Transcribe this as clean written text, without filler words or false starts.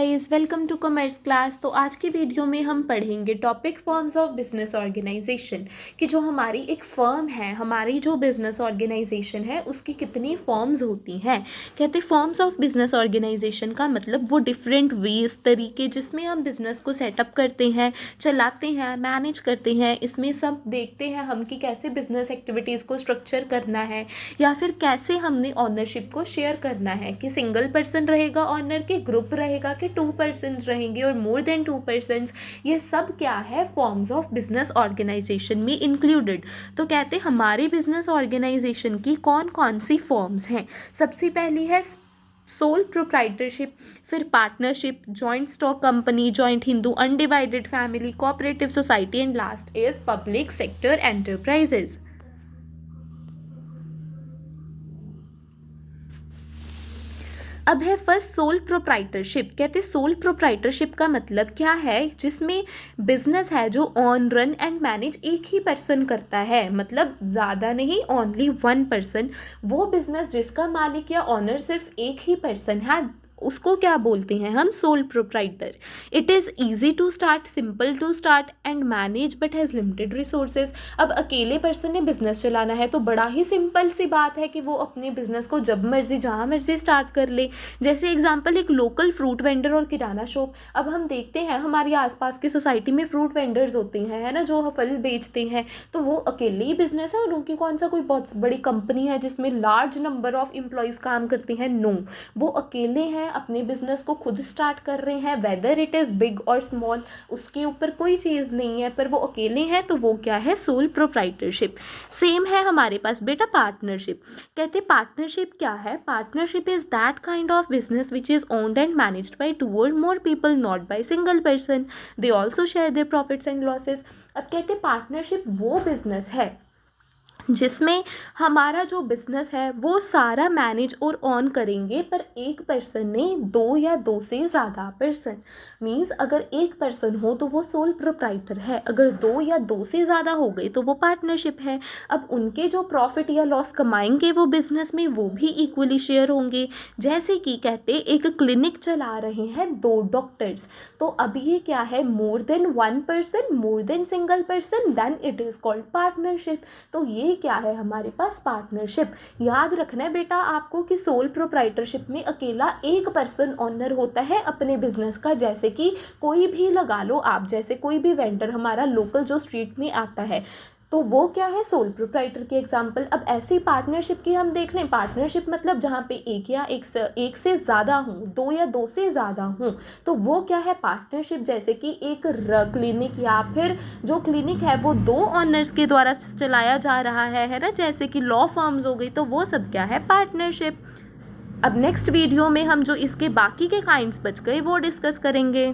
Guys, welcome to commerce class. तो आज की वीडियो में हम पढ़ेंगे topic forms of business organization कि जो हमारी एक फर्म है, हमारी जो बिजनेस ऑर्गेनाइजेशन है उसकी कितनी फॉर्म्स होती हैं। कहते फॉर्म्स ऑफ बिजनेस ऑर्गेनाइजेशन का मतलब वो डिफरेंट वेज, तरीके जिसमें हम बिजनेस को सेटअप करते हैं, चलाते हैं, मैनेज करते हैं। इसमें सब देखते हैं हम कि कैसे बिजनेस एक्टिविटीज़ को स्ट्रक्चर करना है या फिर कैसे हमने ऑनरशिप को शेयर करना है, कि सिंगल पर्सन रहेगा ऑनर, के ग्रुप रहेगा, कि 2 पर्सन रहेंगे और मोर देन 2 पर्सन। ये सब क्या है, फॉर्म्स ऑफ बिजनेस ऑर्गेनाइजेशन में इंक्लूडेड। तो कहते हमारे बिजनेस ऑर्गेनाइजेशन की कौन कौन सी फॉर्म्स हैं। सबसे पहली है सोल प्रोप्राइटरशिप, फिर partnership, joint stock company, joint Hindu undivided family, cooperative society and last is public sector enterprises. अब है फर्स्ट सोल प्रोप्राइटरशिप। कहते सोल प्रोप्राइटरशिप का मतलब क्या है, जिसमें बिजनेस है जो ऑन, रन एंड मैनेज एक ही पर्सन करता है, मतलब ज़्यादा नहीं, ओनली 1 पर्सन। वो बिजनेस जिसका मालिक या ऑनर सिर्फ एक ही पर्सन है, उसको क्या बोलते हैं हम, sole proprietor. It is easy to start, simple to start and manage but has limited resources. अब अकेले पर्सन ने बिजनेस चलाना है तो बड़ा ही सिंपल सी बात है कि वो अपने बिजनेस को जब मर्जी जहाँ मर्जी स्टार्ट कर ले। जैसे एग्जांपल एक लोकल फ्रूट वेंडर और किराना शॉप। अब हम देखते हैं हमारी आसपास की सोसाइटी में फ्रूट वेंडर्स होते हैं, है ना, जो फल बेचते हैं। तो वो अकेले ही बिजनेस है और उनकी कौन सा कोई बहुत बड़ी कंपनी है जिसमें लार्ज नंबर ऑफ एम्प्लॉयज़ काम करते हैं। नो, वो अकेले हैं, अपने बिजनेस को खुद स्टार्ट कर रहे हैं, वेदर इट इज़ बिग और स्मॉल, उसके ऊपर कोई चीज़ नहीं है, पर वो अकेले हैं, तो वो क्या है, सोल प्रोप्राइटरशिप। सेम है हमारे पास बेटा पार्टनरशिप। कहते पार्टनरशिप क्या है, partnership is that kind of business which is owned and managed by 2 or more people, not by single person. They also share their profits and losses. अब कहते partnership वो business है जिसमें हमारा जो बिजनेस है वो सारा मैनेज और ऑन करेंगे, पर एक पर्सन नहीं, 2 या 2 से ज़्यादा पर्सन। मींस अगर एक पर्सन हो तो वो सोल प्रोप्राइटर है, अगर 2 या 2 से ज़्यादा हो गए तो वो पार्टनरशिप है। अब उनके जो प्रॉफिट या लॉस कमाएंगे वो बिजनेस में, वो भी इक्वली शेयर होंगे। जैसे कि कहते एक क्लिनिक चला रहे हैं 2 डॉक्टर्स, तो अब ये क्या है, more than 1 person, more than single person, then it is called partnership. तो ये क्या है हमारे पास, पार्टनरशिप। याद रखना है बेटा आपको कि सोल प्रोप्राइटरशिप में अकेला एक पर्सन ऑनर होता है अपने बिजनेस का। जैसे कि कोई भी लगा लो आप, जैसे कोई भी वेंडर हमारा लोकल जो स्ट्रीट में आता है, तो वो क्या है, सोल प्रोप्राइटर के एग्जाम्पल। अब ऐसी पार्टनरशिप की हम देख लें, पार्टनरशिप मतलब जहाँ पे एक से ज़्यादा हूँ, 2 या 2 से ज़्यादा हूँ, तो वो क्या है, पार्टनरशिप। जैसे कि एक क्लिनिक या फिर जो क्लिनिक है वो 2 ऑनर्स के द्वारा चलाया जा रहा है ना, जैसे कि लॉ फर्म्स हो गई, तो वो सब क्या है, पार्टनरशिप। अब नेक्स्ट वीडियो में हम जो इसके बाकी के काइंड्स बच गए वो डिस्कस करेंगे।